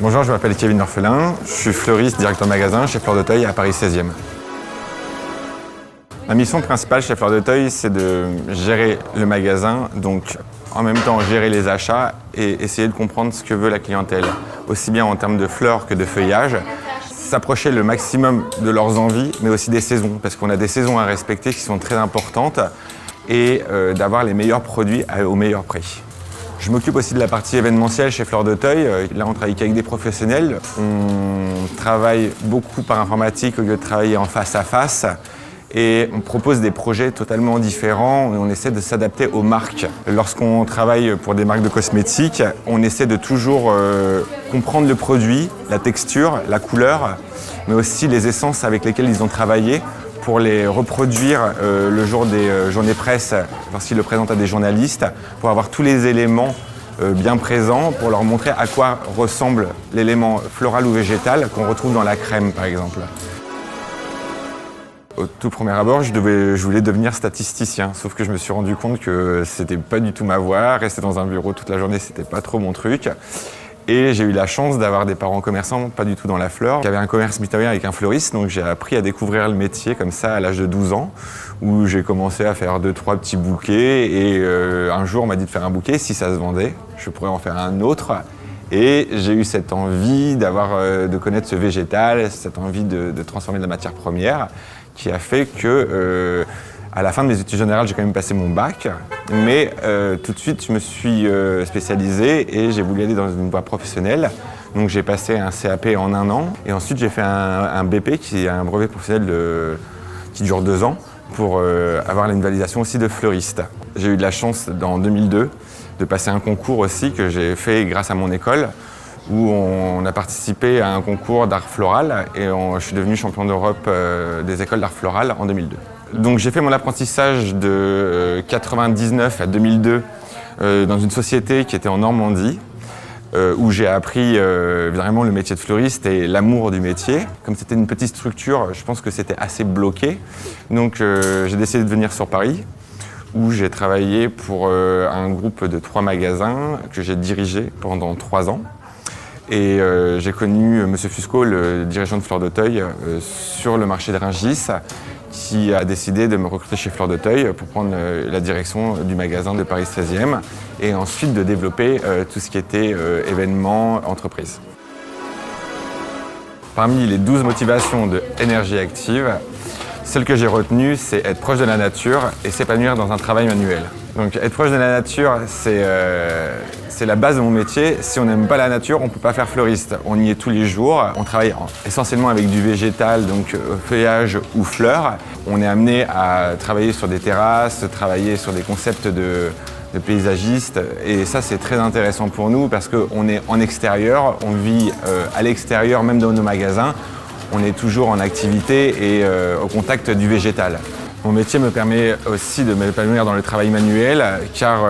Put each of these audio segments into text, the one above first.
Bonjour, je m'appelle Kevin Orphelin, je suis fleuriste, directeur magasin chez Fleurs d'Auteuil à Paris 16e. Ma mission principale chez Fleurs d'Auteuil, c'est de gérer le magasin, donc en même temps gérer les achats et essayer de comprendre ce que veut la clientèle, aussi bien en termes de fleurs que de feuillage, s'approcher le maximum de leurs envies, mais aussi des saisons, parce qu'on a des saisons à respecter qui sont très importantes et d'avoir les meilleurs produits au meilleur prix. Je m'occupe aussi de la partie événementielle chez Fleurs d'Auteuil. Là, on travaille qu'avec des professionnels. On travaille beaucoup par informatique au lieu de travailler en face à face. Et on propose des projets totalement différents et on essaie de s'adapter aux marques. Lorsqu'on travaille pour des marques de cosmétiques, on essaie de toujours comprendre le produit, la texture, la couleur, mais aussi les essences avec lesquelles ils ont travaillé pour les reproduire le jour des journées presse lorsqu'ils le présentent à des journalistes, pour avoir tous les éléments bien présents, pour leur montrer à quoi ressemble l'élément floral ou végétal qu'on retrouve dans la crème par exemple. Au tout premier abord, je voulais devenir statisticien, sauf que je me suis rendu compte que c'était pas du tout ma voie. Rester dans un bureau toute la journée, c'était pas trop mon truc. Et j'ai eu la chance d'avoir des parents commerçants, pas du tout dans la fleur, qui avaient un commerce mitoyen avec un fleuriste, donc j'ai appris à découvrir le métier comme ça à l'âge de 12 ans, où j'ai commencé à faire 2-3 petits bouquets, et un jour on m'a dit de faire un bouquet, si ça se vendait, je pourrais en faire un autre. Et j'ai eu cette envie de connaître ce végétal, cette envie de transformer de la matière première, qui a fait que à la fin de mes études générales, j'ai quand même passé mon bac, mais tout de suite, je me suis spécialisé et j'ai voulu aller dans une voie professionnelle. Donc j'ai passé un CAP en 1 an et ensuite j'ai fait un BP qui est un brevet professionnel qui dure 2 ans pour avoir une validation aussi de fleuriste. J'ai eu de la chance en 2002 de passer un concours aussi que j'ai fait grâce à mon école, où on a participé à un concours d'art floral et je suis devenu champion d'Europe des écoles d'art floral en 2002. Donc j'ai fait mon apprentissage de 99 à 2002 dans une société qui était en Normandie, où j'ai appris vraiment le métier de fleuriste et l'amour du métier. Comme c'était une petite structure, je pense que c'était assez bloqué. Donc j'ai décidé de venir sur Paris, où j'ai travaillé pour un groupe de 3 magasins que j'ai dirigé pendant 3 ans. Et j'ai connu M. Fusco, le dirigeant de Fleurs d'Auteuil, sur le marché de Rungis, qui a décidé de me recruter chez Fleurs d'Auteuil pour prendre la direction du magasin de Paris 16e et ensuite de développer tout ce qui était événements, entreprise. Parmi les 12 motivations de Énergie Active, celle que j'ai retenue, c'est être proche de la nature et s'épanouir dans un travail manuel. Donc être proche de la nature, c'est la base de mon métier. Si on n'aime pas la nature, on ne peut pas faire fleuriste. On y est tous les jours. On travaille essentiellement avec du végétal, donc feuillage ou fleurs. On est amené à travailler sur des terrasses, travailler sur des concepts de paysagistes. Et ça, c'est très intéressant pour nous parce qu'on est en extérieur, on vit à l'extérieur, même dans nos magasins. On est toujours en activité et au contact du végétal. Mon métier me permet aussi de m'épanouir dans le travail manuel car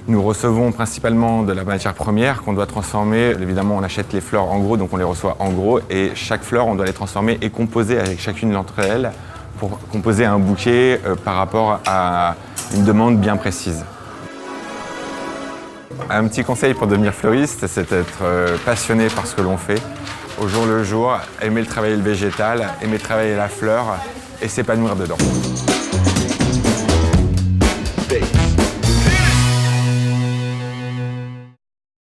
nous recevons principalement de la matière première qu'on doit transformer. Évidemment, on achète les fleurs en gros, donc on les reçoit en gros et chaque fleur, on doit les transformer et composer avec chacune d'entre elles pour composer un bouquet par rapport à une demande bien précise. Un petit conseil pour devenir fleuriste, c'est d'être passionné par ce que l'on fait au jour le jour, aimer le travail végétal, aimer travailler la fleur et s'épanouir dedans.